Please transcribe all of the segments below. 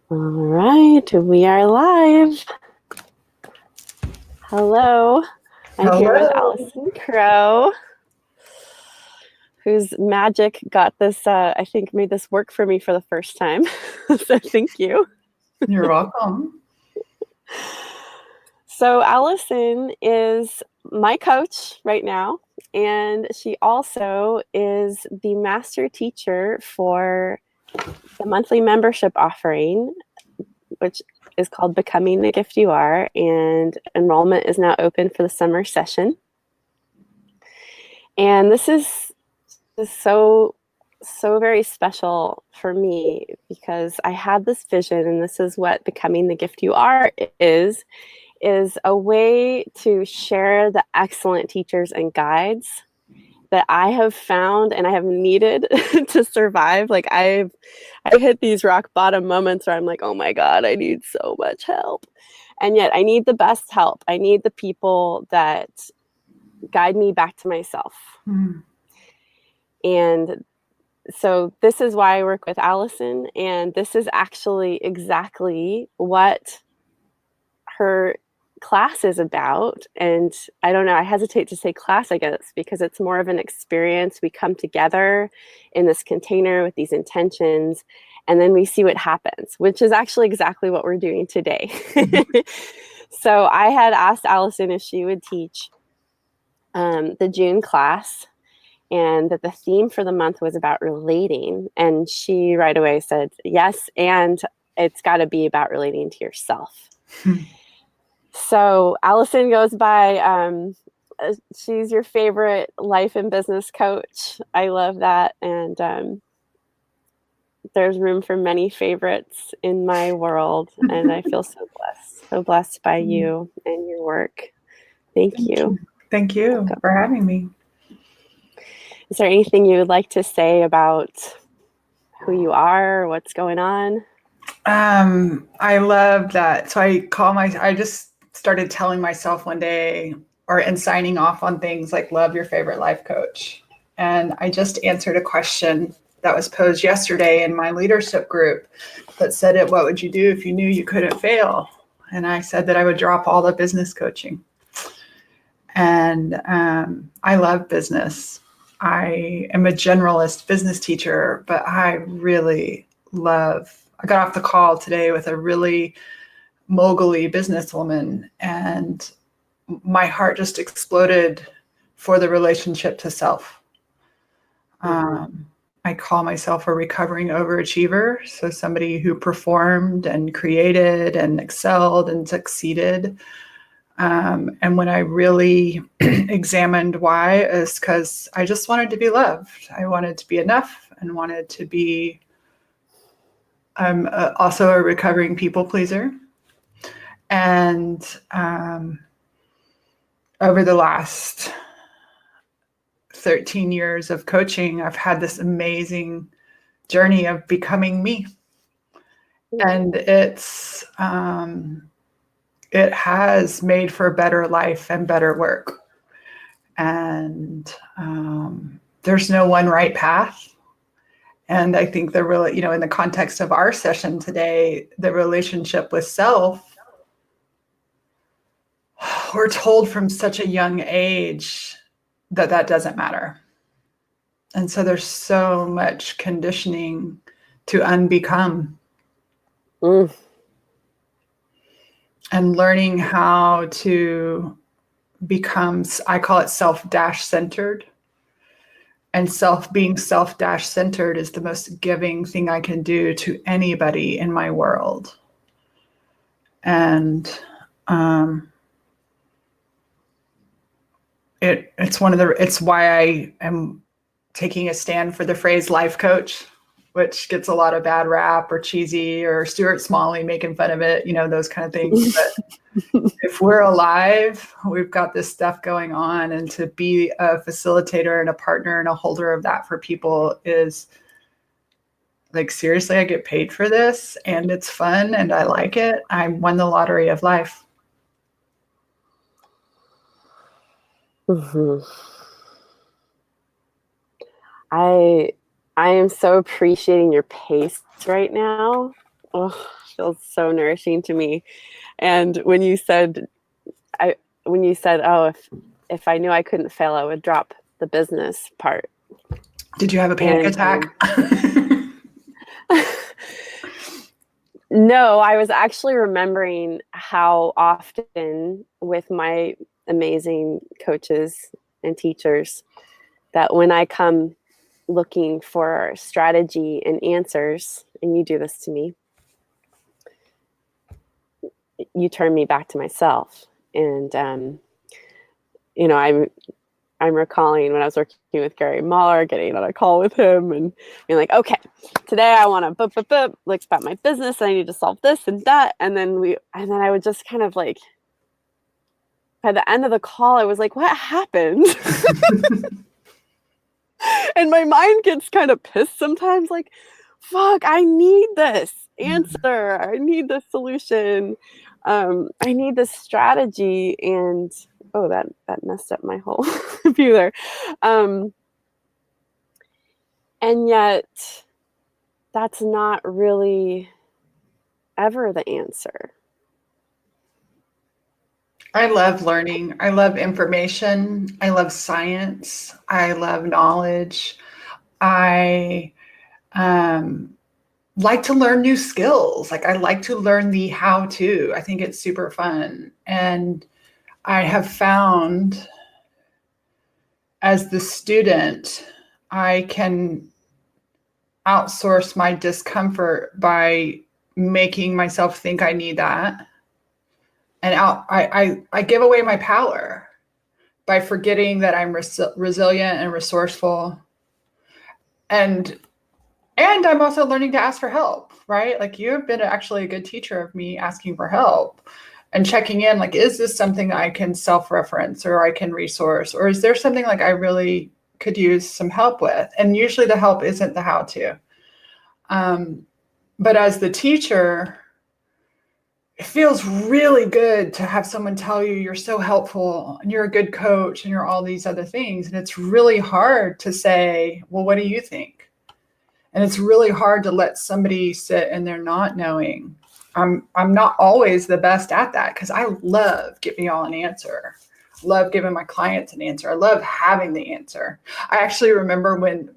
All right, we are live. Hello, I'm here with Hello. Allison Crow, whose magic got this, I think made this work for me for the first time. So thank you. You're welcome. So Allison is my coach right now, and she also is the master teacher for the monthly membership offering, which is called Becoming the Gift You Are, and enrollment is now open for the summer session. And this is so very special for me because I had this vision, and this is what Becoming the Gift You Are is a way to share the excellent teachers and guides that I have found and I have needed to survive. Like I've hit these rock bottom moments where I'm like, oh my God, I need so much help. And yet I need the best help. I need the people that guide me back to myself. Mm. And so this is why I work with Allison. And this is actually exactly what her class is about. And I don't know, I hesitate to say class, I guess, because it's more of an experience. We come together in this container with these intentions, and then we see what happens, which is actually exactly what we're doing today. So I had asked Allison if she would teach the June class, and that the theme for the month was about relating. And she right away said, yes, and it's got to be about relating to yourself. So Allison goes by, she's your favorite life and business coach. I love that. And there's room for many favorites in my world. And I feel so blessed by you and your work. Thank you. Thank you Welcome. for having me. Is there anything you would like to say about who you are or what's going on? I love that. So I just started telling myself one day and signing off on things like love your favorite life coach. And I just answered a question that was posed yesterday in my leadership group that said what would you do if you knew you couldn't fail? And I said that I would drop all the business coaching. And I love business. I am a generalist business teacher, but I got off the call today with a really mogul-y businesswoman, and my heart just exploded for the relationship to self. I call myself a recovering overachiever. So somebody who performed and created and excelled and succeeded. And when I really examined why, is because I just wanted to be loved. I wanted to be enough and wanted to be. I'm also a recovering people pleaser. And over the last 13 years of coaching, I've had this amazing journey of becoming me. And it has made for a better life and better work. And there's no one right path. And I think in the context of our session today, the relationship with self, we're told from such a young age that doesn't matter. And so there's so much conditioning to unbecome. And learning how to become, I call it self-centered. And being self-centered is the most giving thing I can do to anybody in my world. And it's why I am taking a stand for the phrase life coach, which gets a lot of bad rap or cheesy, or Stuart Smalley making fun of it, those kind of things. But if we're alive, we've got this stuff going on, and to be a facilitator and a partner and a holder of that for people is like, seriously, I get paid for this and it's fun and I like it. I won the lottery of life. Mm-hmm. I am so appreciating your pace right now. Oh, feels so nourishing to me. And I when you said, "Oh, if I knew I couldn't fail, I would drop the business part." Did you have a panic And attack? no, I was actually remembering how often with my amazing coaches and teachers that when I come looking for strategy and answers, and you do this to me, you turn me back to myself. And you know, I'm recalling when I was working with Gary Mahler, getting on a call with him and being like, okay, today I want to like about my business. I need to solve this and that. And then I would just kind of like, by the end of the call, I was like, what happened? And my mind gets kind of pissed sometimes, like, fuck, I need this answer. I need this solution. I need this strategy. And oh, that messed up my whole view there. And yet that's not really ever the answer. I love learning. I love information. I love science. I love knowledge. I like to learn new skills. Like I like to learn the how to. I think it's super fun. And I have found as the student, I can outsource my discomfort by making myself think I need that. And I give away my power by forgetting that I'm resilient and resourceful. And I'm also learning to ask for help, right? Like you have been actually a good teacher of me asking for help and checking in, like, is this something I can self-reference or I can resource? Or is there something like I really could use some help with? And usually the help isn't the how-to. But as the teacher, it feels really good to have someone tell you you're so helpful and you're a good coach and you're all these other things. And it's really hard to say, well, what do you think? And it's really hard to let somebody sit in their not knowing. I'm not always the best at that because I love giving y'all an answer. Love giving my clients an answer. I love having the answer. I actually remember when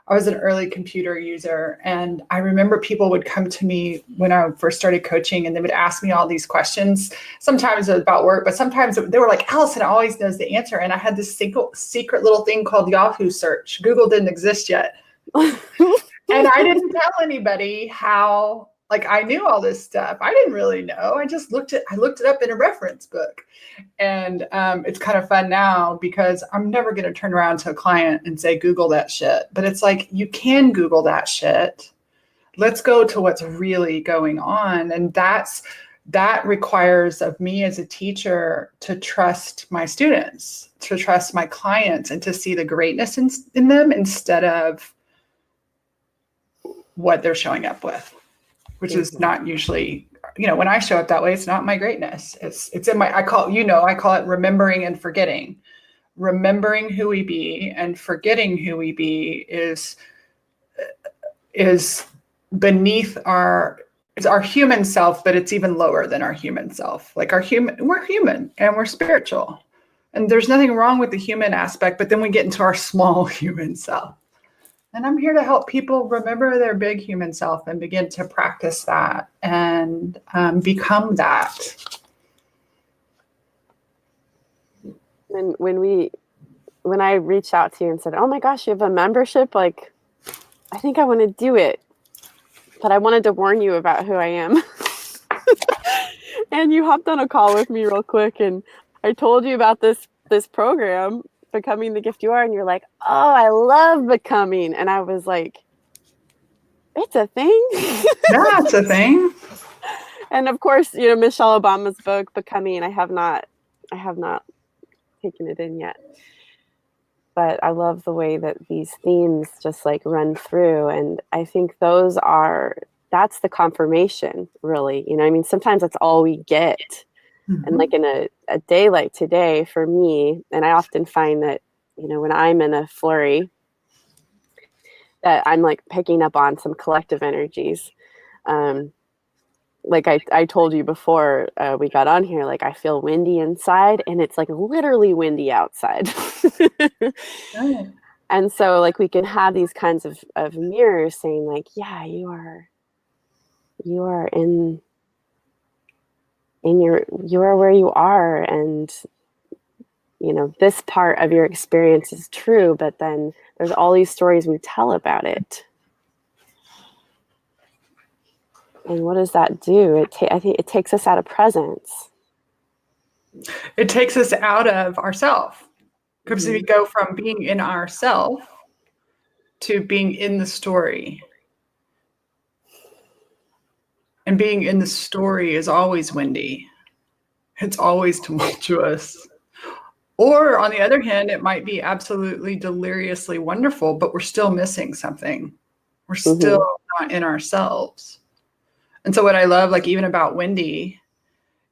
I was an early computer user, and I remember people would come to me when I first started coaching and they would ask me all these questions. Sometimes it was about work, but sometimes they were like, Allison always knows the answer. And I had this secret little thing called Yahoo search. Google didn't exist yet. And I didn't tell anybody how, like I knew all this stuff. I didn't really know. I looked it up in a reference book. And it's kind of fun now because I'm never going to turn around to a client and say, Google that shit. But it's like, you can Google that shit. Let's go to what's really going on. And that requires of me as a teacher to trust my students, to trust my clients, and to see the greatness in them instead of what they're showing up with, which is not usually, when I show up that way, it's not my greatness. It's in my, I call it remembering and forgetting. Remembering who we be and forgetting who we be is beneath it's our human self, but it's even lower than our human self. Like we're human and we're spiritual. And there's nothing wrong with the human aspect, but then we get into our small human self. And I'm here to help people remember their big human self and begin to practice that and become that. And when I reached out to you and said, oh my gosh, you have a membership, like, I think I want to do it, but I wanted to warn you about who I am. And you hopped on a call with me real quick, and I told you about this program, Becoming the Gift You Are, and you're like, oh, I love becoming. And I was like, it's a thing. Yeah, it's a thing. And of course, Michelle Obama's book, Becoming, I have not taken it in yet. But I love the way that these themes just like run through. And I think that's the confirmation, really. I mean, sometimes that's all we get. Mm-hmm. And like in a day like today for me, and I often find that, when I'm in a flurry, that I'm like picking up on some collective energies. like I told you before we got on here, like I feel windy inside and it's like literally windy outside. Right. And so like we can have these kinds of mirrors saying like, yeah, you are you are where you are, and you know, this part of your experience is true, but then there's all these stories we tell about it. And what does that do? I think it takes us out of presence. It takes us out of ourself, because we Mm-hmm. go from being in ourself to being in the story. And being in the story is always windy. It's always tumultuous. Or on the other hand, it might be absolutely deliriously wonderful, but we're still missing something. We're still Mm-hmm. not in ourselves. And so what I love, like even about windy,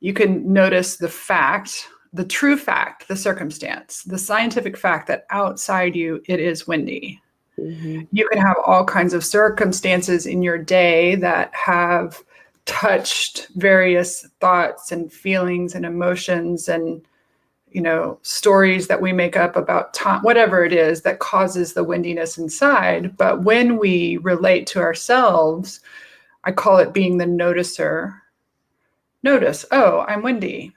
you can notice the fact, the true fact, the circumstance, the scientific fact that outside you, it is windy. Mm-hmm. You can have all kinds of circumstances in your day that have touched various thoughts and feelings and emotions and, you know, stories that we make up about time, whatever it is that causes the windiness inside. But when we relate to ourselves, I call it being the noticer. Notice, oh, I'm windy.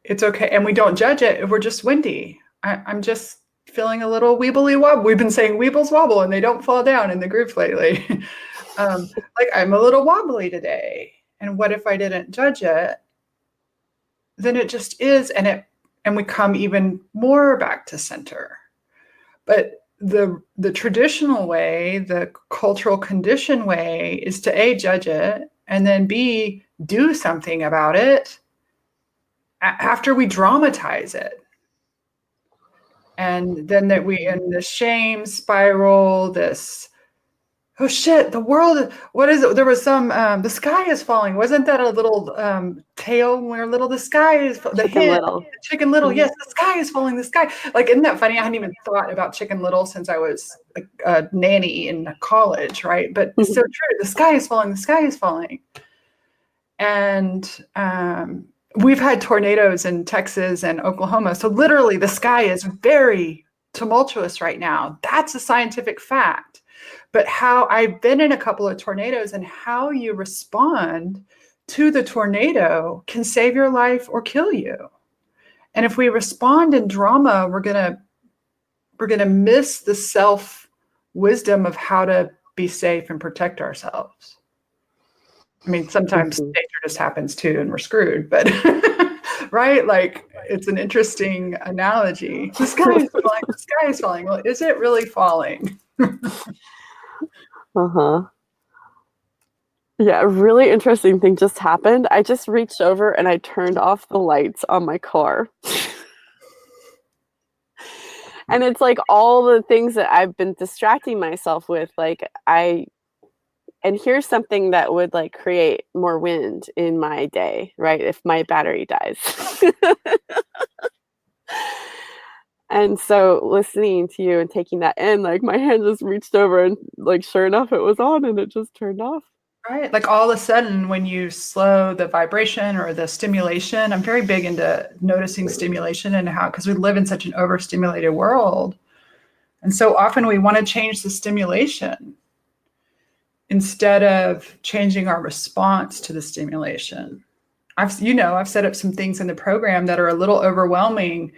It's okay. And we don't judge it. We're just windy. I'm just feeling a little weebly wobble. We've been saying weebles wobble and they don't fall down in the group lately. Like I'm a little wobbly today. And what if I didn't judge it? Then it just is. And we come even more back to center. But the traditional way, the cultural conditioned way is to A, judge it, and then B, do something about it after we dramatize it. And then that we in the shame spiral, this, oh shit, the world, what is it? There was some, the sky is falling. Wasn't that a little tale when we were little? The sky is, the Chicken hint, Little. Chicken Little. Mm-hmm. Yes, the sky is falling, the sky. Like, isn't that funny? I hadn't even thought about Chicken Little since I was a nanny in college, right? But it's so true. The sky is falling, the sky is falling. And we've had tornadoes in Texas and Oklahoma. So literally the sky is very tumultuous right now. That's a scientific fact. But how I've been in a couple of tornadoes, and how you respond to the tornado can save your life or kill you. And if we respond in drama, we're gonna miss the self wisdom of how to be safe and protect ourselves. I mean, sometimes Mm-hmm. nature just happens too, and we're screwed. But right, like it's an interesting analogy. The sky is falling. The sky is falling. Well, is it really falling? Uh-huh. Yeah, a really interesting thing just happened. I just reached over and I turned off the lights on my car. And it's like all the things that I've been distracting myself with, like and here's something that would like create more wind in my day, right? If my battery dies. And so listening to you and taking that in, like my hand just reached over and like sure enough it was on and it just turned off. Right. Like all of a sudden, when you slow the vibration or the stimulation, I'm very big into noticing stimulation and how, because we live in such an overstimulated world. And so often we want to change the stimulation instead of changing our response to the stimulation. I've set up some things in the program that are a little overwhelming.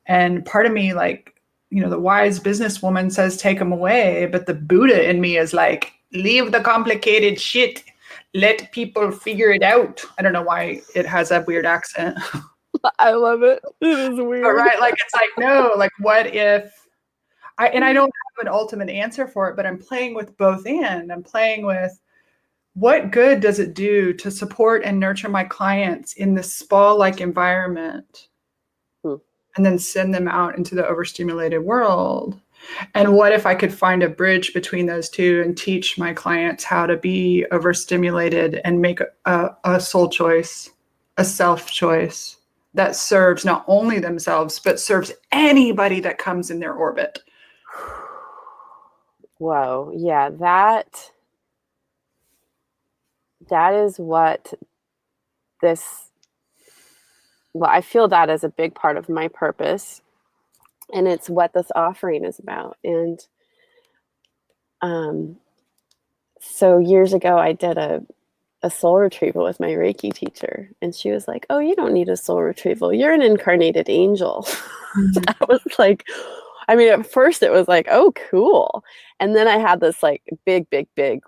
And part of me, like, the wise businesswoman says, take them away. But the Buddha in me is like, leave the complicated shit. Let people figure it out. I don't know why it has that weird accent. I love it. It is weird. But right, like, it's like, no, like, what if I don't have an ultimate answer for it, but I'm playing with both and I'm playing with, what good does it do to support and nurture my clients in this spa-like environment and then send them out into the overstimulated world? And what if I could find a bridge between those two and teach my clients how to be overstimulated and make a soul choice, a self choice that serves not only themselves, but serves anybody that comes in their orbit? Whoa. Yeah, that that is what this, well, I feel that as a big part of my purpose, and it's what this offering is about. And so years ago, I did a soul retrieval with my Reiki teacher, and she was like, "Oh, you don't need a soul retrieval. You're an incarnated angel." Mhm. I was like, I mean, at first it was like, "Oh, cool," and then I had this like big,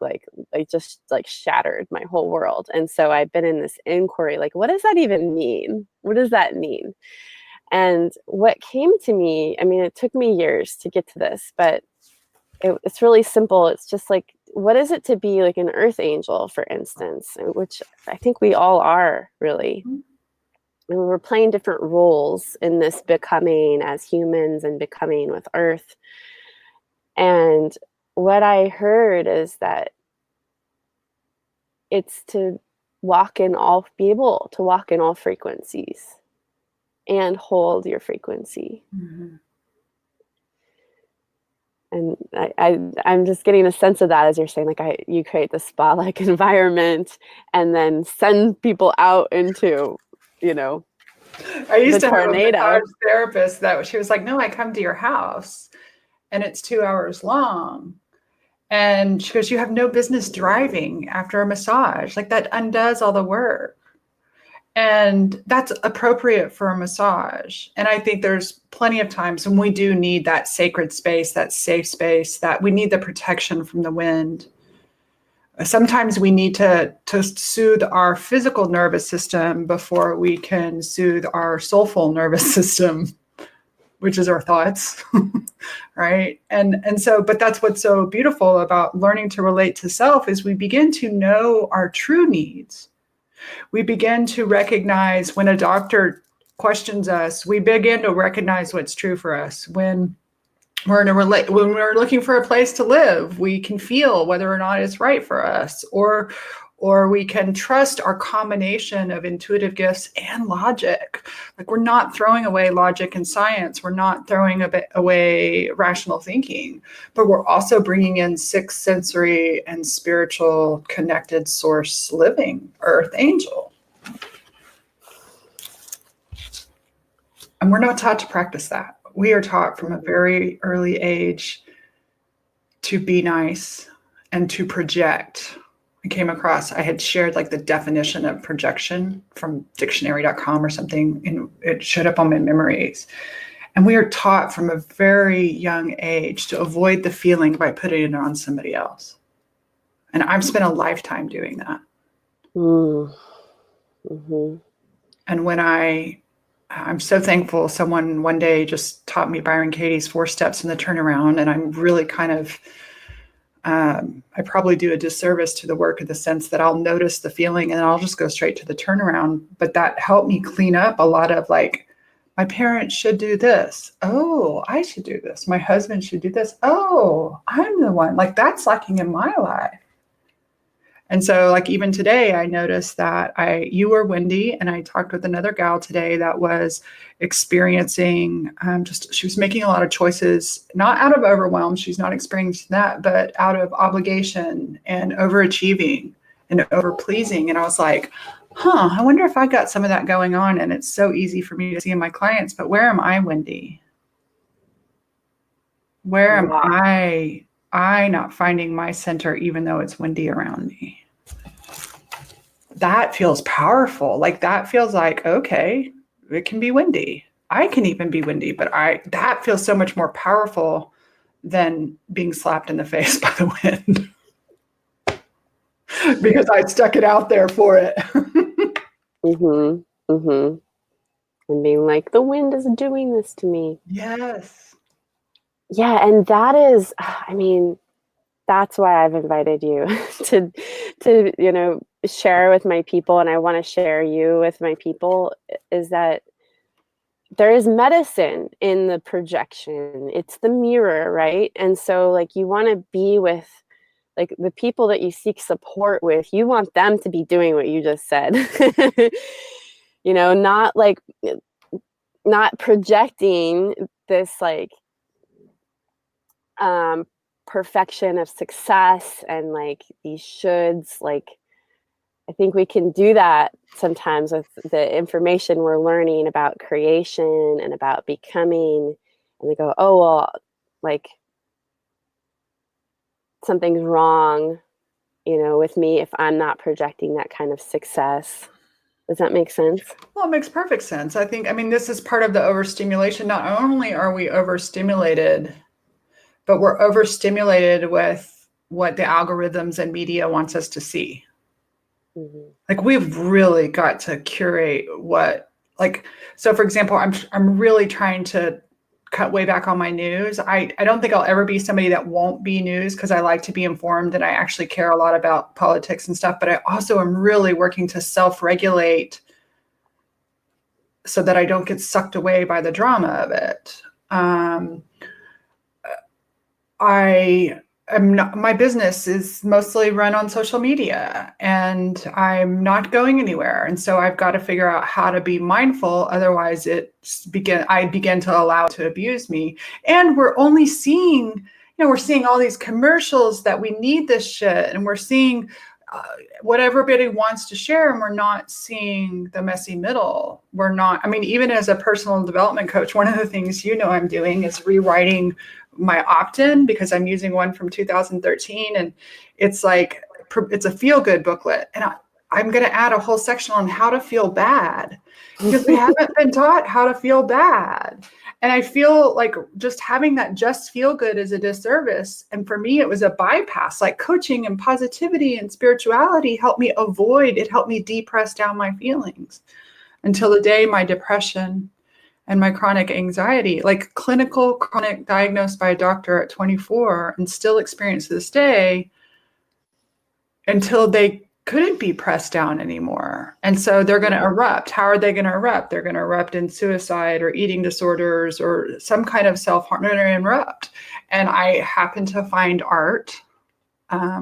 like just like shattered my whole world. And so I've been in this inquiry, like, what does that even mean? What does that mean? And what came to me, I mean, it took me years to get to this, but it's really simple. It's just like, what is it to be like an earth angel, for instance, which I think we all are, really. And we're playing different roles in this becoming as humans and becoming with earth. And what I heard is that it's to be able to walk in all frequencies and hold your frequency. Mhm. And I'm just getting a sense of that as you're saying, like, you create the spa-like environment and then send people out into, you know, I used the to have a tornado. massage therapist that she was like, no, I come to your house and it's 2 hours long. And she goes, you have no business driving after a massage. Like that undoes all the work. And that's appropriate for a massage. And I think there's plenty of times when we do need that sacred space, that safe space, that we need the protection from the wind. Sometimes we need to soothe our physical nervous system before we can soothe our soulful nervous system, which is our thoughts. Right. And so, but that's what's so beautiful about learning to relate to self is we begin to know our true needs. We begin to recognize when a doctor questions us, we begin to recognize what's true for us. When when we're looking for a place to live, we can feel whether or not it's right for us, or we can trust our combination of intuitive gifts and logic. Like we're not throwing away logic and science, we're not throwing away rational thinking, but we're also bringing in sixth sensory and spiritual connected source living, earth angel. And we're not taught to practice that. We are taught from a very early age to be nice and to project. I had shared like the definition of projection from dictionary.com or something, and it showed up on my memories. And we are taught from a very young age to avoid the feeling by putting it on somebody else. And I've spent a lifetime doing that. Mm-hmm. And I'm so thankful someone one day just taught me Byron Katie's 4 steps in the turnaround. And I'm really kind of, I probably do a disservice to the work in the sense that I'll notice the feeling and I'll just go straight to the turnaround. But that helped me clean up a lot of like, my parents should do this. Oh, I should do this. My husband should do this. Oh, I'm the one. Like that's lacking in my life. And so like even today, I noticed that you were Wendy, and I talked with another gal today that was experiencing she was making a lot of choices, not out of overwhelm. She's not experiencing that, but out of obligation and overachieving and over pleasing. And I was like, I wonder if I got some of that going on. And it's so easy for me to see in my clients, but where am I, Wendy? Where am I not finding my center, even though it's windy around me? That feels powerful. Like that feels like, okay, it can be windy. I can even be windy, but that feels so much more powerful than being slapped in the face by the wind because I stuck it out there for it. Mm-hmm. Mm-hmm. And being like, the wind is doing this to me. Yes. Yeah, and that is, I mean, that's why I've invited you to share with my people, and I want to share you with my people, is that there is medicine in the projection. It's the mirror, right? And so like you want to be with like the people that you seek support with, you want them to be doing what you just said. Not like not projecting this like perfection of success and like these shoulds, like I think we can do that sometimes with the information we're learning about creation and about becoming, and they go, oh, well, like something's wrong, with me if I'm not projecting that kind of success. Does that make sense? Well, it makes perfect sense. I mean, this is part of the overstimulation. Not only are we overstimulated, but we're overstimulated with what the algorithms and media wants us to see. Mm-hmm. Like, we've really got to curate so for example, I'm really trying to cut way back on my news. I don't think I'll ever be somebody that won't be news, because I like to be informed and I actually care a lot about politics and stuff, but I also am really working to self-regulate so that I don't get sucked away by the drama of it. My business is mostly run on social media, and I'm not going anywhere. And so I've got to figure out how to be mindful. Otherwise I begin to allow it to abuse me. And we're only seeing, we're seeing all these commercials that we need this shit. And we're seeing what everybody wants to share, and we're not seeing the messy middle. Even as a personal development coach, one of the things I'm doing is rewriting my opt-in, because I'm using one from 2013, and it's a feel-good booklet, and I'm going to add a whole section on how to feel bad, because we haven't been taught how to feel bad. And I feel like just having that just feel good is a disservice. And for me, it was a bypass. Like, coaching and positivity and spirituality helped me depress down my feelings, until the day my depression and my chronic anxiety, like clinical chronic, diagnosed by a doctor at 24 and still experienced to this day, until they couldn't be pressed down anymore. And so they're going to erupt. How are they going to erupt? They're going to erupt in suicide or eating disorders or some kind of self-harm. They're going to erupt. And I happened to find art,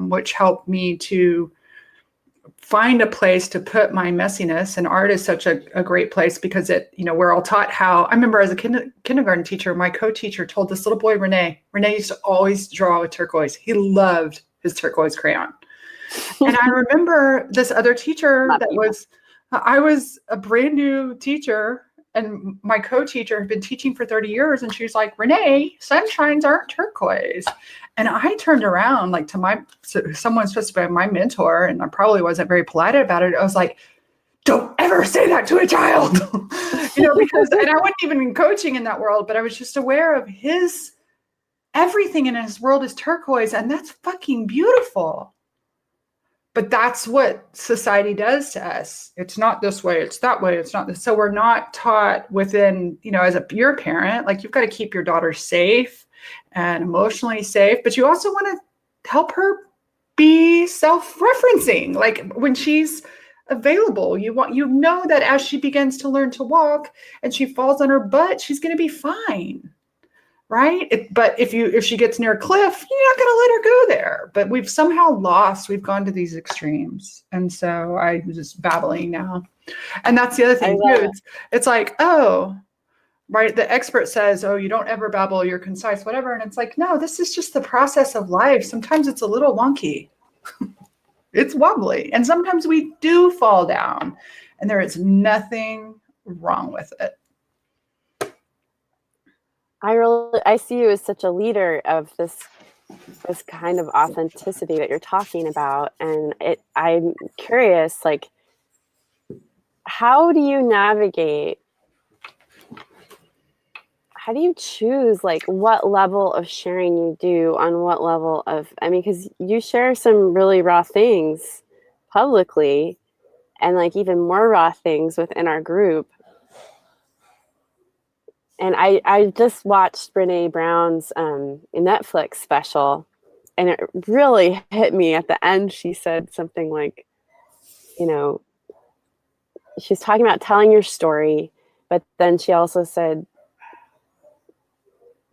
which helped me to find a place to put my messiness. And art is such a great place, because we're all taught how. I remember as a kindergarten teacher, my co-teacher told this little boy, Rene used to always draw with turquoise. He loved his turquoise crayon. And I remember this other teacher I was a brand new teacher, and my co-teacher had been teaching for 30 years. And she was like, Rene, sunshines aren't turquoise. And I turned around to someone supposed to be my mentor, and I probably wasn't very polite about it. I was like, don't ever say that to a child, because, and I wasn't even in coaching in that world, but I was just aware of everything in his world is turquoise, and that's fucking beautiful. But that's what society does to us. It's not this way, it's that way, it's not this. So we're not taught within, as your parent, like, you've got to keep your daughter safe and emotionally safe, but you also want to help her be self-referencing. Like, when she's available, that as she begins to learn to walk and she falls on her butt, she's going to be fine. Right. But if she gets near a cliff, you're not going to let her go there. But we've gone to these extremes. And so I'm just babbling now. And that's the other thing too. It's like, oh, right. The expert says, oh, you don't ever babble, you're concise, whatever. And it's like, no, this is just the process of life. Sometimes it's a little wonky. It's wobbly. And sometimes we do fall down, and there is nothing wrong with it. I see you as such a leader of this kind of authenticity that you're talking about. And I'm curious, like, how do you choose, like, what level of sharing you do on what level of, because you share some really raw things publicly, and like even more raw things within our group. And I just watched Brene Brown's Netflix special, and it really hit me at the end. She said something like, she's talking about telling your story, but then she also said,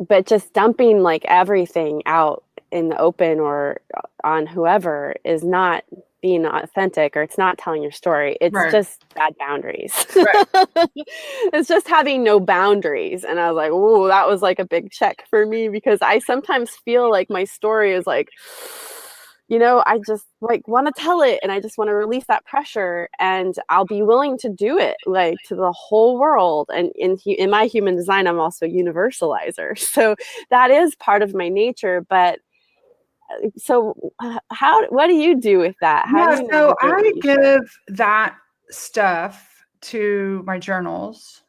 but just dumping like everything out in the open or on whoever is not being authentic, or it's not telling your story. It's just bad boundaries. Right. It's just having no boundaries. And I was like, oh, that was like a big check for me, because I sometimes feel like my story is like, I just like want to tell it, and I just want to release that pressure, and I'll be willing to do it like to the whole world. And in my human design, I'm also a universalizer. So that is part of my nature. But so what do you do with that? How do Yeah, you so navigate what I you share? give that stuff to my journals.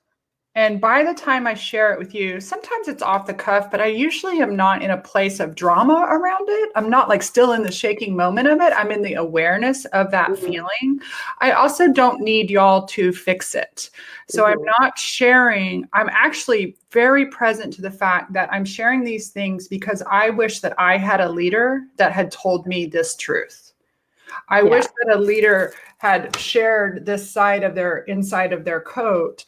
And by the time I share it with you, sometimes it's off the cuff, but I usually am not in a place of drama around it. I'm not like still in the shaking moment of it. I'm in the awareness of that Mm-hmm. feeling. I also don't need y'all to fix it. So I'm Mm-hmm. not sharing. I'm actually very present to the fact that I'm sharing these things because I wish that I had a leader that had told me this truth. I wish Yeah. that a leader had shared this side of their inside of their coat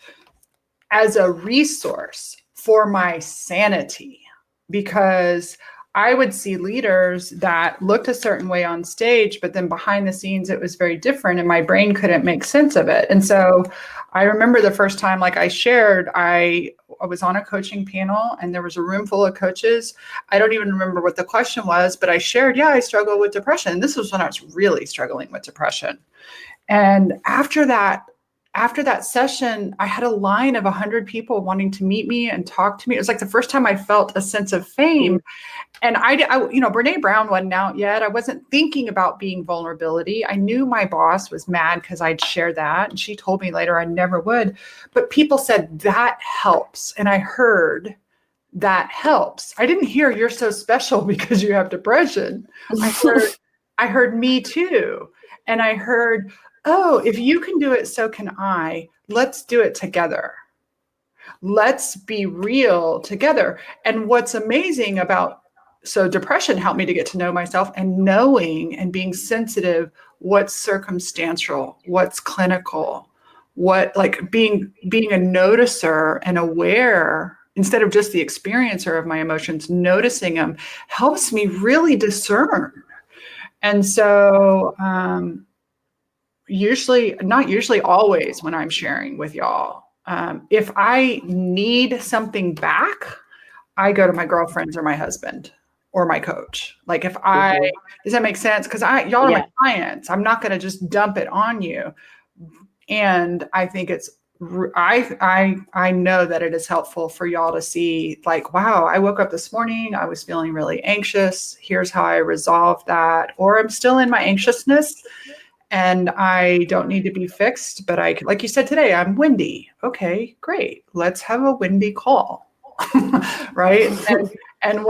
as a resource for my sanity, because I would see leaders that looked a certain way on stage, but then behind the scenes it was very different and my brain couldn't make sense of it. And so I remember the first time, like I shared, I was on a coaching panel and there was a room full of coaches. I don't even remember what the question was, but I shared, yeah, I struggle with depression. This was when I was really struggling with depression. And after that session, I had a line of 100 people wanting to meet me and talk to me. It was like the first time I felt a sense of fame. And Brene Brown wasn't out yet. I wasn't thinking about being vulnerability. I knew my boss was mad because I'd share that. And she told me later I never would. But people said that helps. And I heard that helps. I didn't hear you're so special because you have depression. I heard me too. And I heard, oh, if you can do it, so can I. Let's do it together. Let's be real together. And what's amazing so depression helped me to get to know myself, and knowing and being sensitive what's circumstantial, what's clinical, what, like being a noticer and aware instead of just the experiencer of my emotions, noticing them helps me really discern. And so not usually, always when I'm sharing with y'all, if I need something back, I go to my girlfriends or my husband or my coach. Like Mm-hmm. does that make sense? Because y'all are my Yeah. clients. I'm not going to just dump it on you. And I think I know that it is helpful for y'all to see, like, wow, I woke up this morning, I was feeling really anxious. Here's how I resolved that. Or I'm still in my anxiousness and I don't need to be fixed, but like you said today, I'm windy. Okay, great. Let's have a windy call. Right. And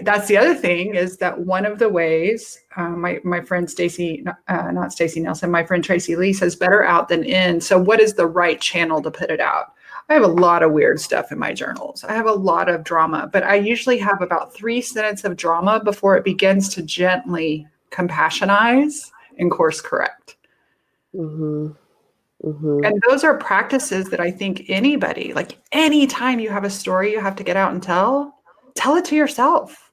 that's the other thing is that one of the ways, my friend Stacy, not Stacy Nelson, my friend Tracy Lee says better out than in. So what is the right channel to put it out? I have a lot of weird stuff in my journals. I have a lot of drama, but I usually have about 3 sentences of drama before it begins to gently compassionize and course correct. Mm-hmm. Mm-hmm. And those are practices that I think anybody, like anytime you have a story you have to get out and tell it to yourself.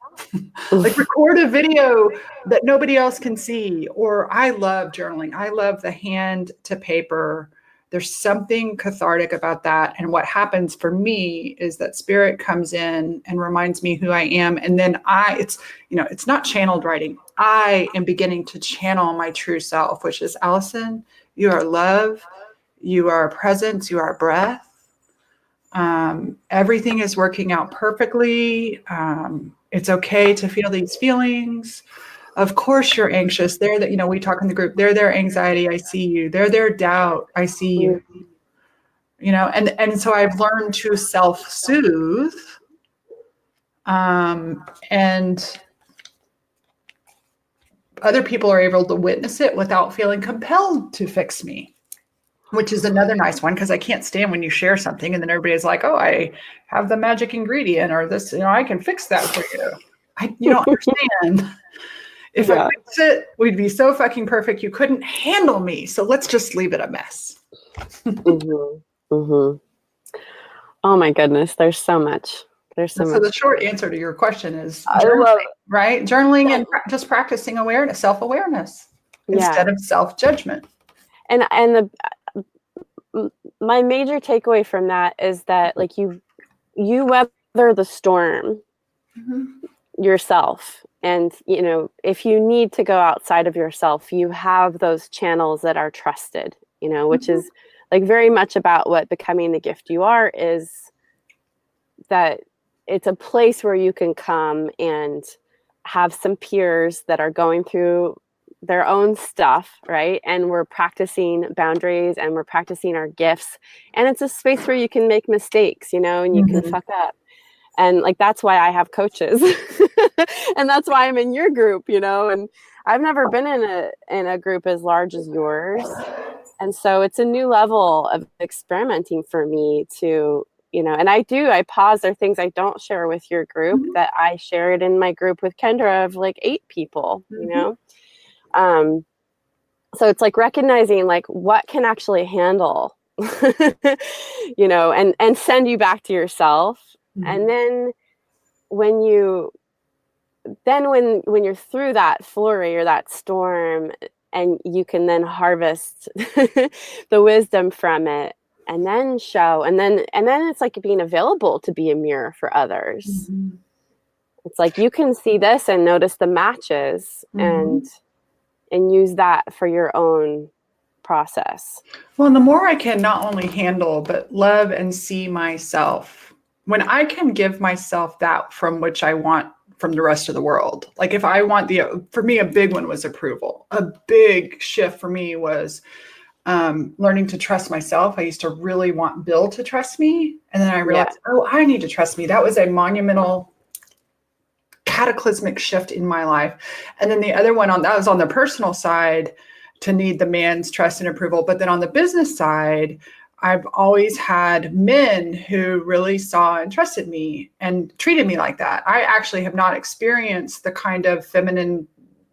Like record a video that nobody else can see. Or I love journaling. I love the hand to paper. There's something cathartic about that. And what happens for me is that spirit comes in and reminds me who I am. And then it's not channeled writing. I am beginning to channel my true self, which is Allison, you are love. You are presence. You are breath. Everything is working out perfectly. It's okay to feel these feelings. Of course, you're anxious. We talk in the group. They're their anxiety. I see you. They're their doubt. I see you. And so I've learned to self-soothe. And other people are able to witness it without feeling compelled to fix me, which is another nice one, because I can't stand when you share something and then everybody's like, oh, I have the magic ingredient, or this, I can fix that for you. You don't understand. If I fix it, we'd be so fucking perfect. You couldn't handle me. So let's just leave it a mess. Mm-hmm. Mm-hmm. Oh my goodness. There's so much. So the short answer to your question is I journaling, love right? Journaling and just practicing awareness, self-awareness instead of self-judgment. And my major takeaway from that is that like you weather the storm yourself, And, you know, if you need to go outside of yourself, you have those channels that are trusted, you know, which is like very much about what becoming the gift you are is, that it's a place where you can come and have some peers that are going through their own stuff, right? And we're practicing boundaries and we're practicing our gifts. And it's a space where you can make mistakes, you know, and you can fuck up. And like, that's why I have coaches. And that's why I'm in your group, you know, and I've never been in a group as large as yours. And so it's a new level of experimenting for me to, you know, and I pause. There are things I don't share with your group that I shared in my group with Kendra of like 8 people, you know? So it's like recognizing like what can actually handle, you know, and send you back to yourself. And then when you, when you're through that flurry or that storm, and you can then harvest the wisdom from it, and then show, and then it's like being available to be a mirror for others. It's like you can see this and notice the matches, and use that for your own process. Well, and the more I can not only handle, but love and see myself, when I can give myself that from which I want from the rest of the world. Like if I want for me, a big one was approval. A big shift for me was learning to trust myself. I used to really want Bill to trust me. And then I realized, oh, I need to trust me. That was a monumental cataclysmic shift in my life. And then the other one that was on the personal side, to need the man's trust and approval. But then on the business side, I've always had men who really saw and trusted me and treated me like that. I actually have not experienced the kind of feminine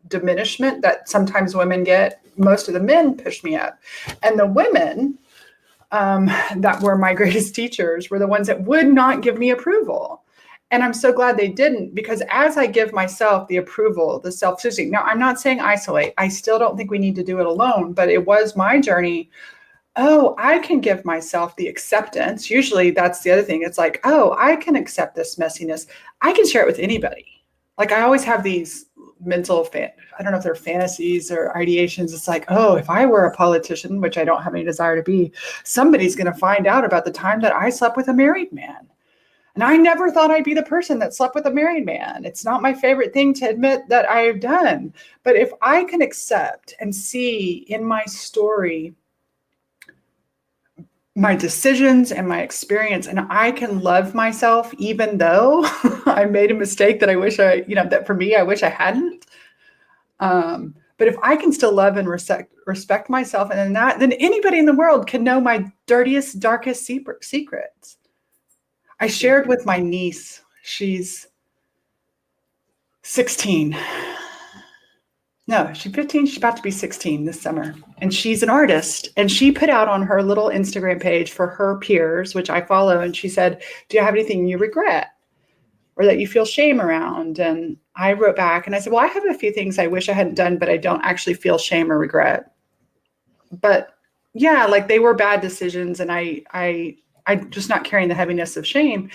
diminishment that sometimes women get. Most of the men pushed me up. And the women that were my greatest teachers were the ones that would not give me approval. And I'm so glad they didn't, because as I give myself the approval, the self-soothing. Now, I'm not saying isolate. I still don't think we need to do it alone, but it was my journey. Oh, I can give myself the acceptance. Usually that's the other thing. It's like, oh, I can accept this messiness. I can share it with anybody. Like I always have these mental, I don't know if they're fantasies or ideations. It's like, oh, if I were a politician, which I don't have any desire to be, somebody's going to find out about the time that I slept with a married man. And I never thought I'd be the person that slept with a married man. It's not my favorite thing to admit that I've done. But if I can accept and see in my story my decisions and my experience, and I can love myself, even though I made a mistake that I wish that for me, I wish I hadn't. But if I can still love and respect myself, and then anybody in the world can know my dirtiest, darkest secrets. I shared with my niece, she's 16. No, she's 15. She's about to be 16 this summer. And she's an artist. And she put out on her little Instagram page for her peers, which I follow. And she said, do you have anything you regret or that you feel shame around? And I wrote back and I said, well, I have a few things I wish I hadn't done, but I don't actually feel shame or regret. But yeah, like they were bad decisions. And I'm just not carrying the heaviness of shame.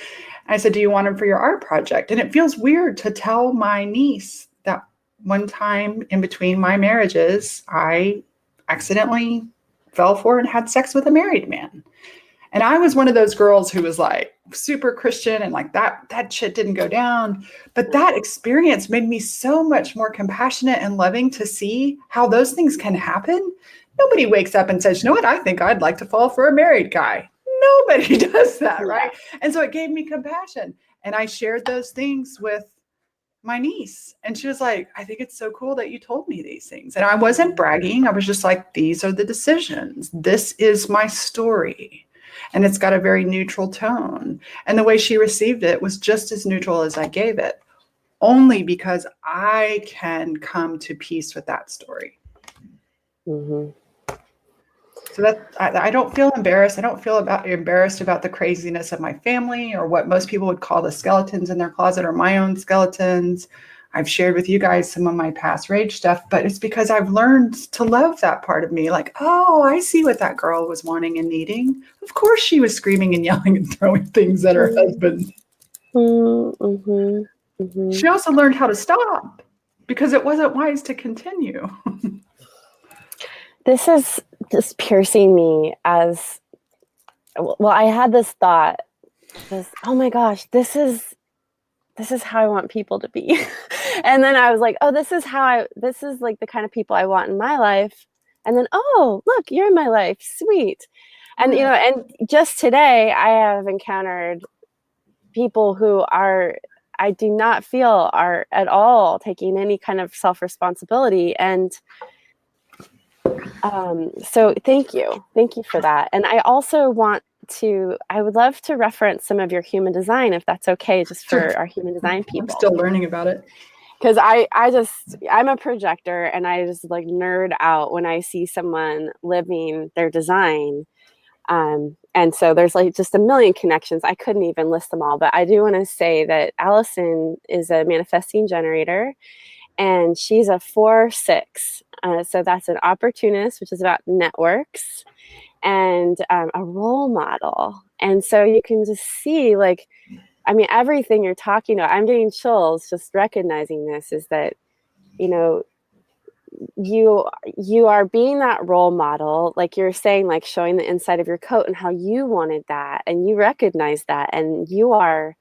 I said, do you want them for your art project? And it feels weird to tell my niece that one time in between my marriages, I accidentally fell for and had sex with a married man. And I was one of those girls who was like super Christian and like that shit didn't go down. But that experience made me so much more compassionate and loving to see how those things can happen. Nobody wakes up and says, you know what? I think I'd like to fall for a married guy. Nobody does that, right? And so it gave me compassion. And I shared those things with my niece. And she was like, I think it's so cool that you told me these things. And I wasn't bragging. I was just like, these are the decisions. This is my story. And it's got a very neutral tone. And the way she received it was just as neutral as I gave it, only because I can come to peace with that story. Mm-hmm. So that I don't feel embarrassed. I don't feel embarrassed about the craziness of my family or what most people would call the skeletons in their closet or my own skeletons. I've shared with you guys some of my past rage stuff, but it's because I've learned to love that part of me. Like, oh, I see what that girl was wanting and needing. Of course she was screaming and yelling and throwing things at her husband. Mm-hmm. Mm-hmm. She also learned how to stop. because it wasn't wise to continue. This is just piercing me as well. I had this thought, oh my gosh, this is how I want people to be. And then I was like, oh, this is like the kind of people I want in my life. And then, oh, look, you're in my life. Sweet. And, and just today I have encountered people who I do not feel are at all taking any kind of self-responsibility. And so thank you for that. And I also I would love to reference some of your human design, if that's okay, just for our human design people. I'm still learning about it. Because I'm a projector, and I just like nerd out when I see someone living their design. And so there's like just a million connections. I couldn't even list them all, but I do want to say that Allison is a manifesting generator, and she's a 4-6. So that's an opportunist, which is about networks, and a role model. And so you can just see, like, I mean, everything you're talking about, I'm getting chills just recognizing this, is that, you are being that role model, like you're saying, like showing the inside of your coat and how you wanted that, and you recognize that, and you are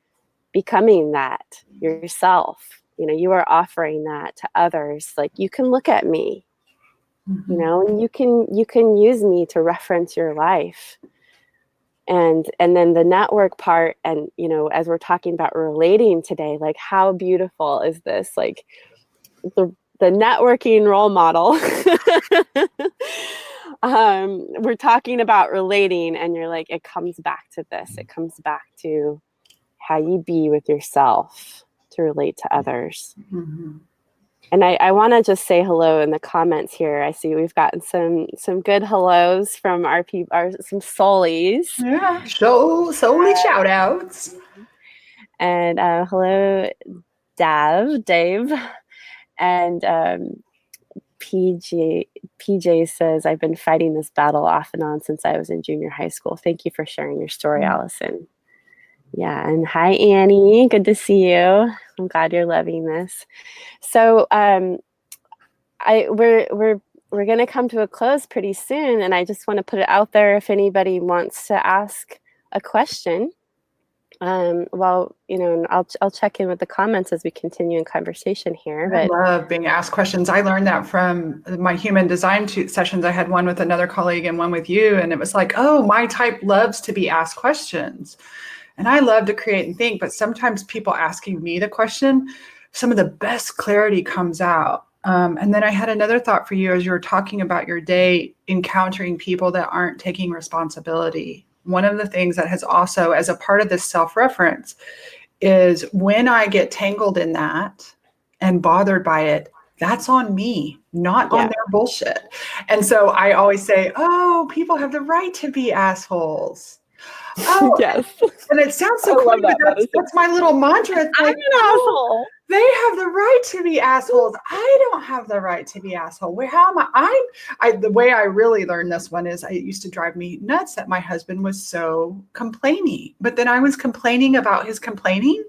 becoming that yourself. You are offering that to others. Like, you can look at me, and you can use me to reference your life. And then the network part, and as we're talking about relating today, like, how beautiful is this? Like, the networking role model. We're talking about relating, and you're like, it comes back to this. It comes back to how you be with yourself to relate to others. Mm-hmm. And I want to just say hello in the comments here. I see we've gotten some good hellos from our people, some soulies. Yeah, souly shout outs. And hello, Dave. And PJ says, I've been fighting this battle off and on since I was in junior high school. Thank you for sharing your story, Allison. Yeah, and hi, Annie. Good to see you. I'm glad you're loving this. So we're going to come to a close pretty soon, and I just want to put it out there if anybody wants to ask a question. Well, and I'll check in with the comments as we continue in conversation here. I love being asked questions. I learned that from my human design sessions. I had one with another colleague and one with you, and it was like, oh, my type loves to be asked questions. And I love to create and think, but sometimes people asking me the question, some of the best clarity comes out. And then I had another thought for you as you were talking about your day, encountering people that aren't taking responsibility. One of the things that has also, as a part of this self-reference, is when I get tangled in that and bothered by it, that's on me, not on their bullshit. And so I always say, oh, people have the right to be assholes. Oh, yes. And it sounds so cool, but that's my little mantra. It's like, I'm an asshole. They have the right to be assholes. I don't have the right to be asshole. How am I? The way I really learned this one is, it used to drive me nuts that my husband was so complaining, but then I was complaining about his complaining.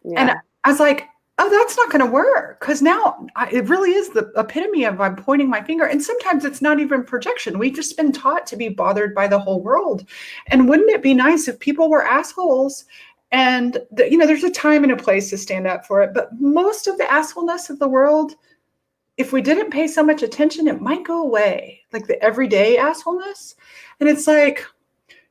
Yeah. And I was like, oh, that's not going to work, because now it really is the epitome of I'm pointing my finger. And sometimes it's not even projection. We've just been taught to be bothered by the whole world. And wouldn't it be nice if people were assholes? And there's a time and a place to stand up for it. But most of the assholeness of the world, if we didn't pay so much attention, it might go away, like the everyday assholeness. And it's like,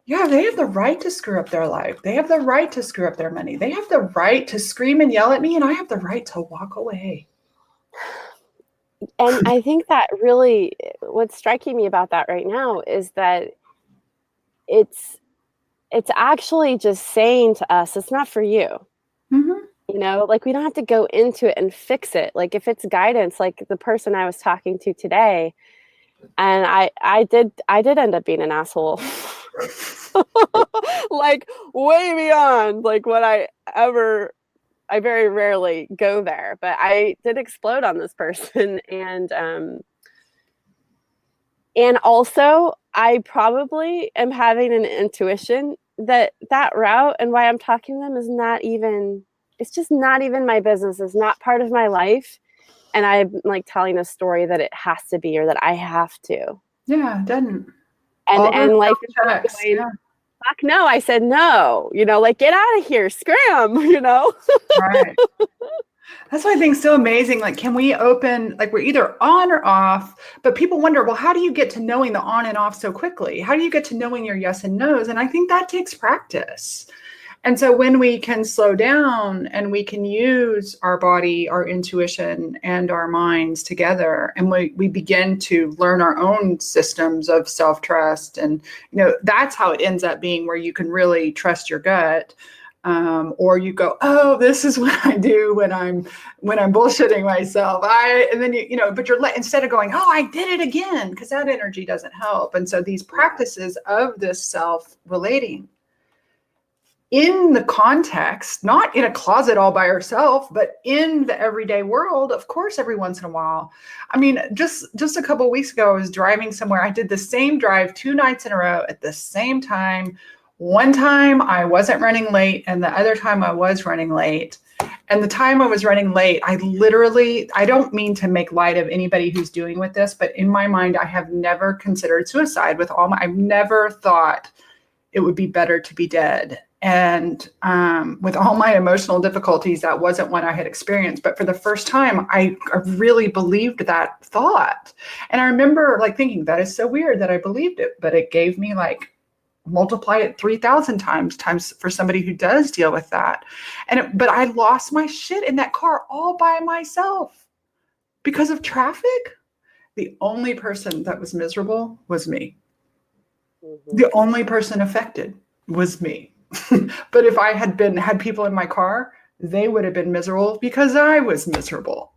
yeah, they have the right to screw up their life. They have the right to screw up their money. They have the right to scream and yell at me, and I have the right to walk away. And I think that really, what's striking me about that right now is that it's actually just saying to us, it's not for you. Mm-hmm. Like, we don't have to go into it and fix it. Like, if it's guidance, like the person I was talking to today, and I did end up being an asshole. Like, way beyond like what I very rarely go there, but I did explode on this person. And also I probably am having an intuition that route and why I'm talking to them is not even, it's just not even my business. It's not part of my life. And I'm like telling a story that it has to be, or that I have to. Yeah, it doesn't. And life is checks. going, Yeah. fuck no. I said no, like get out of here, scram, Right. That's why I think it's so amazing. Like, can we open, like, we're either on or off, but people wonder, well, how do you get to knowing the on and off so quickly? How do you get to knowing your yes and no's? And I think that takes practice. And so when we can slow down and we can use our body, our intuition, and our minds together, and we begin to learn our own systems of self-trust, and that's how it ends up being, where you can really trust your gut. Or you go, oh, this is what I do when I'm bullshitting myself. And then but you're instead of going, oh, I did it again, because that energy doesn't help. And so these practices of this self-relating in the context, not in a closet all by yourself, but in the everyday world, of course, every once in a while. I mean, just a couple of weeks ago, I was driving somewhere. I did the same drive 2 nights in a row at the same time. One time I wasn't running late, and the other time I was running late. And the time I was running late, I don't mean to make light of anybody who's doing with this, but in my mind, I have never considered suicide. I've never thought it would be better to be dead. And with all my emotional difficulties, that wasn't what I had experienced. But for the first time, I really believed that thought. And I remember thinking, that is so weird that I believed it, but it gave me multiply it 3,000 times for somebody who does deal with that. But I lost my shit in that car all by myself because of traffic. The only person that was miserable was me. Mm-hmm. The only person affected was me. But if I had people in my car, they would have been miserable because I was miserable.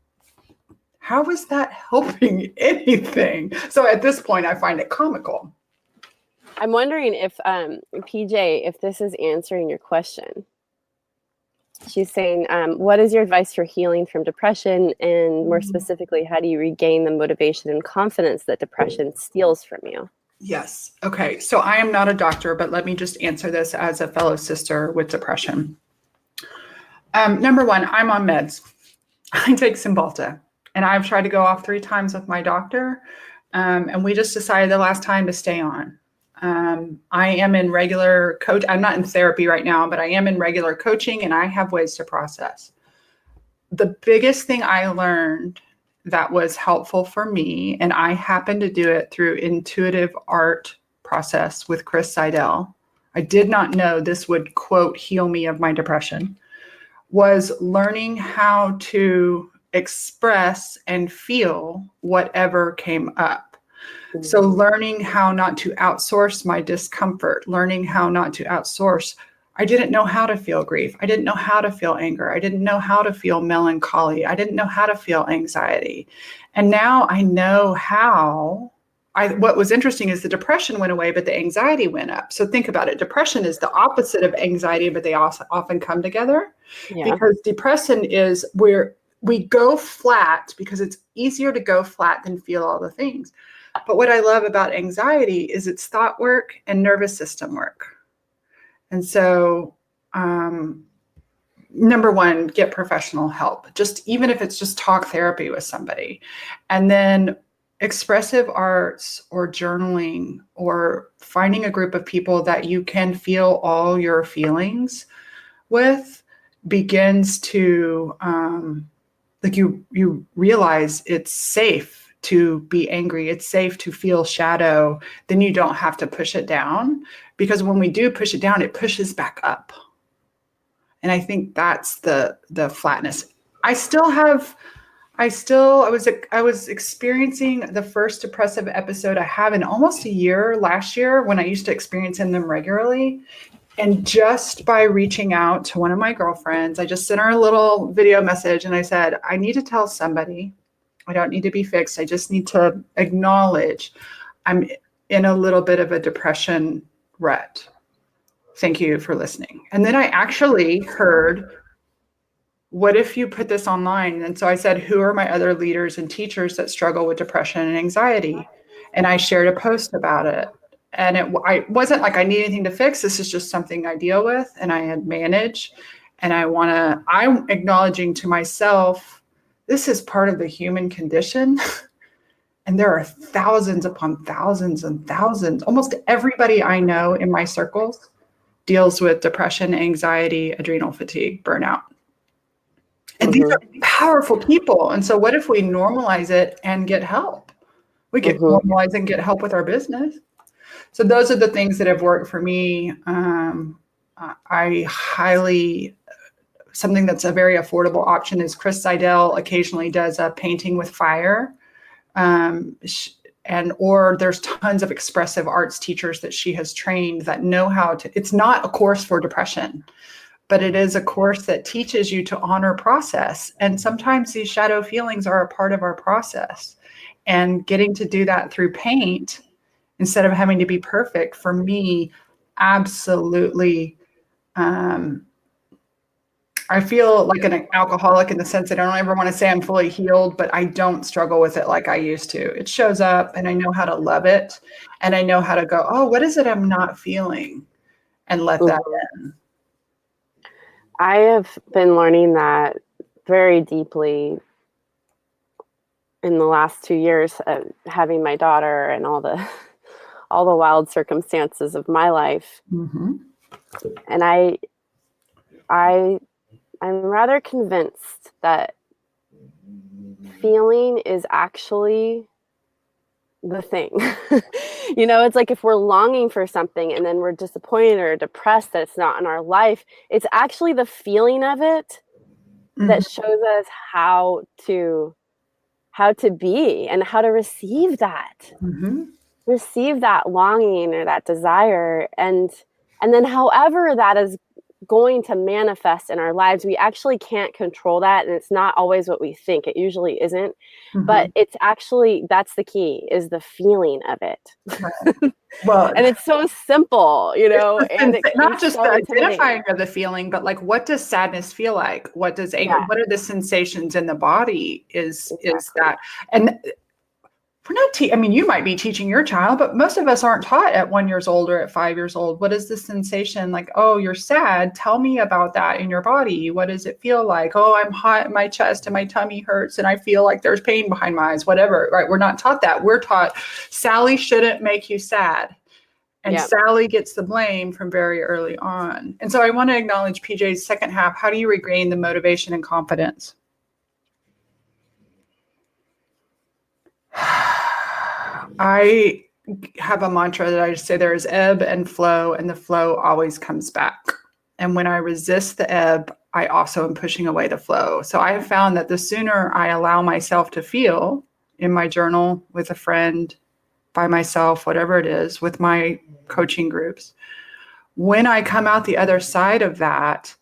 How is that helping anything? So at this point, I find it comical. I'm wondering if, PJ, if this is answering your question. She's saying, what is your advice for healing from depression? And more specifically, how do you regain the motivation and confidence that depression steals from you? Yes. Okay. So I am not a doctor, but let me just answer this as a fellow sister with depression. Number one, I'm on meds. I take Cymbalta, and I've tried to go off 3 times with my doctor. And we just decided the last time to stay on. I am in regular coach. I'm not in therapy right now, but I am in regular coaching, and I have ways to process. The biggest thing I learned that was helpful for me, and I happened to do it through intuitive art process with Chris Seidel. I did not know this would, quote, heal me of my depression, was learning how to express and feel whatever came up. Mm-hmm. So learning how not to outsource my discomfort, learning how not to outsource. I didn't know how to feel grief. I didn't know how to feel anger. I didn't know how to feel melancholy. I didn't know how to feel anxiety. And now I know how. What was interesting is the depression went away, but the anxiety went up. So think about it. Depression is the opposite of anxiety, but they also often come together. Yeah. Because depression is where we go flat, because it's easier to go flat than feel all the things. But what I love about anxiety is it's thought work and nervous system work. And so, number one, get professional help, just even if it's just talk therapy with somebody. And then expressive arts or journaling or finding a group of people that you can feel all your feelings with begins to, you realize it's safe to be angry. It's safe to feel shadow. Then you don't have to push it down, because when we do push it down, it pushes back up. And I think that's the flatness. I was experiencing the first depressive episode I have in almost a year last year, when I used to experience them regularly. And just by reaching out to one of my girlfriends, I just sent her a little video message and I said, I need to tell somebody. I don't need to be fixed. I just need to acknowledge I'm in a little bit of a depression rut. Thank you for listening. And then I actually heard, what if you put this online? And so I said, who are my other leaders and teachers that struggle with depression and anxiety? And I shared a post about it. And I wasn't like I need anything to fix. This is just something I deal with and I had managed. And I'm acknowledging to myself this is part of the human condition. And there are thousands upon thousands and thousands. Almost everybody I know in my circles deals with depression, anxiety, adrenal fatigue, burnout. And these are powerful people. And so what if we normalize it and get help? We get normalize and get help with our business. So those are the things that have worked for me. I highly, something that's a very affordable option is Chris Seidel occasionally does a painting with fire. Or there's tons of expressive arts teachers that she has trained that know how to, it's not a course for depression, but it is a course that teaches you to honor process. And sometimes these shadow feelings are a part of our process. And getting to do that through paint, instead of having to be perfect, for me, absolutely, I feel like an alcoholic in the sense that I don't ever want to say I'm fully healed, but I don't struggle with it like I used to. It shows up and I know how to love it. And I know how to go, oh, what is it I'm not feeling? And let that in. I have been learning that very deeply in the last 2 years, having my daughter and all the wild circumstances of my life. And I'm rather convinced that feeling is actually the thing. You know, it's like if we're longing for something and then we're disappointed or depressed that it's not in our life, it's actually the feeling of it that shows us how to be and how to receive that. Receive that longing or that desire, and then however that is going to manifest in our lives, we actually can't control that, and it's not always what we think. It usually isn't, but it's actually, that's the key, is the feeling of it. Right. Well, and it's so simple, you know, and it's not just the identifying of the feeling, but like, what does sadness feel like? What does anger? What are the sensations in the body? Is that? And we're not, I mean, you might be teaching your child, but most of us aren't taught at 1 year old or at 5 years old. What is the sensation? Like, oh, you're sad. Tell me about that in your body. What does it feel like? Oh, I'm hot in my chest and my tummy hurts and I feel like there's pain behind my eyes, whatever, right? We're not taught that. We're taught Sally shouldn't make you sad. And Sally gets the blame from very early on. And so I want to acknowledge PJ's second half. How do you regain the motivation and confidence? I have a mantra that I just say there is ebb and flow, and the flow always comes back. And when I resist the ebb, I also am pushing away the flow. So I have found that the sooner I allow myself to feel in my journal, with a friend, by myself, whatever it is, with my coaching groups, when I come out the other side of that,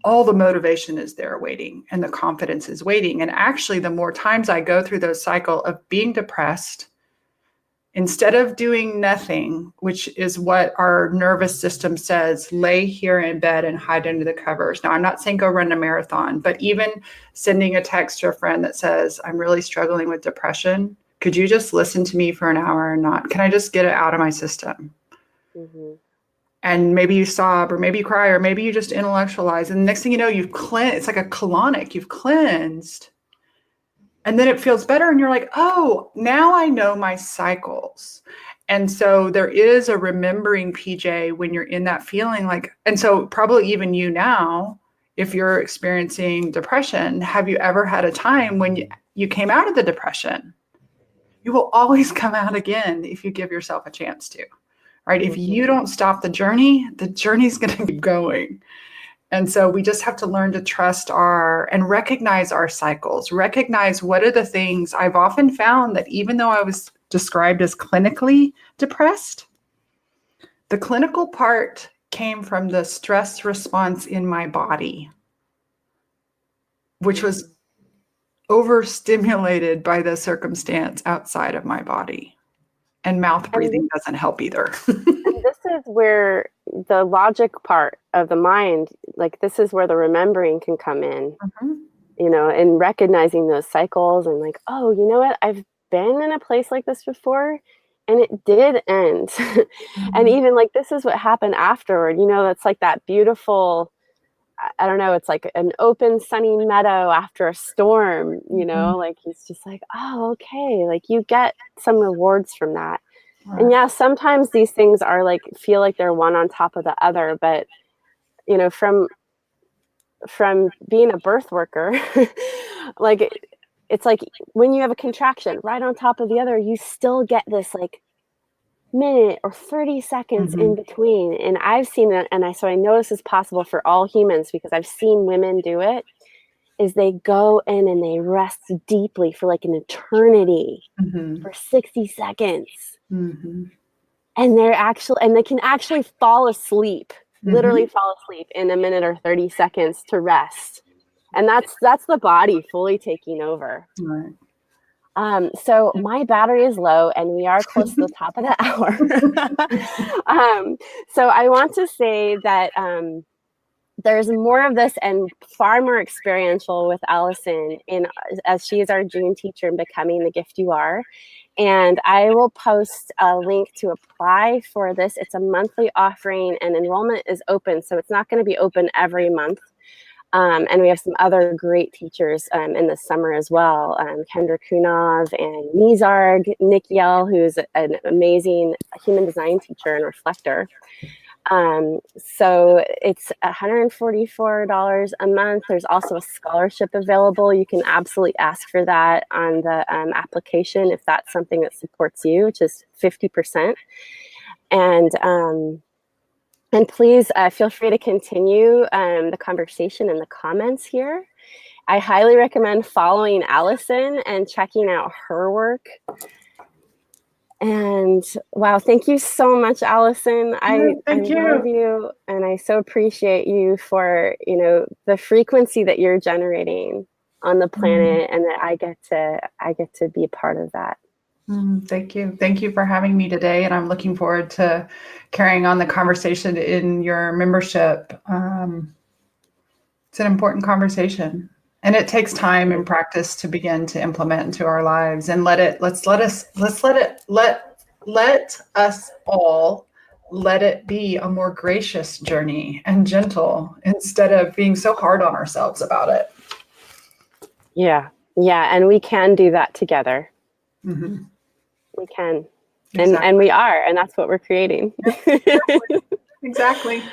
all the motivation is there waiting and the confidence is waiting. And actually, the more times I go through those cycle of being depressed, instead of doing nothing, which is what our nervous system says, lay here in bed and hide under the covers. Now, I'm not saying go run a marathon, but even sending a text to a friend that says, I'm really struggling with depression. Could you just listen to me for an hour or not? Can I just get it out of my system? And maybe you sob, or maybe you cry, or maybe you just intellectualize. And the next thing you know, you've cleansed. It's like a colonic. You've cleansed. And then it feels better. And you're like, oh, now I know my cycles. And so there is a remembering, PJ, when you're in that feeling like, and so probably even you now, if you're experiencing depression, have you ever had a time when you came out of the depression? You will always come out again if you give yourself a chance to, right? If you don't stop the journey's going to keep going. And so we just have to learn to trust and recognize our cycles, recognize what are the things. I've often found that even though I was described as clinically depressed, the clinical part came from the stress response in my body, which was overstimulated by the circumstance outside of my body. And mouth breathing doesn't help either. And this is where the logic part of the mind, like this is where the remembering can come in, you know, and recognizing those cycles and like, oh, you know what? I've been in a place like this before and it did end. And even like, this is what happened afterward, you know, that's like that beautiful I don't know, it's like an open sunny meadow after a storm, you know, like he's just like, oh, okay, like you get some rewards from that. Right. And yeah, sometimes these things are like, feel like they're one on top of the other, but you know, from being a birth worker, like it's like when you have a contraction right on top of the other, you still get this like minute or 30 seconds in between. And I've seen it, and so I know this is possible for all humans because I've seen women do it, is they go in and they rest deeply for like an eternity for 60 seconds. And they can actually fall asleep, literally fall asleep in a minute or 30 seconds to rest. And that's the body fully taking over. Right. So my battery is low and we are close to the top of the hour. So I want to say that there's more of this and far more experiential with Allison as she is our June teacher in Becoming the Gift You Are. And I will post a link to apply for this. It's a monthly offering and enrollment is open. So it's not going to be open every month. And we have some other great teachers in the summer as well. Kendra Kunov and Nizarg, Nick Yell, who's an amazing human design teacher and reflector. So it's $144 a month. There's also a scholarship available. You can absolutely ask for that on the application if that's something that supports you, which is 50%. And please feel free to continue the conversation in the comments here. I highly recommend following Allison and checking out her work. And wow, thank you so much, Allison. I love you, and I so appreciate you for, you know, the frequency that you're generating on the planet, and that I get to be a part of that. Thank you. Thank you for having me today. And I'm looking forward to carrying on the conversation in your membership. It's an important conversation, and it takes time and practice to begin to implement into our lives. And let us all let it be a more gracious journey and gentle instead of being so hard on ourselves about it. Yeah. And we can do that together. We can. Exactly. And we are, and that's what we're creating. Exactly.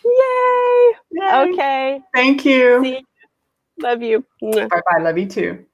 Yay. Okay. Thank you. See you. Love you. Bye-bye. Love you too.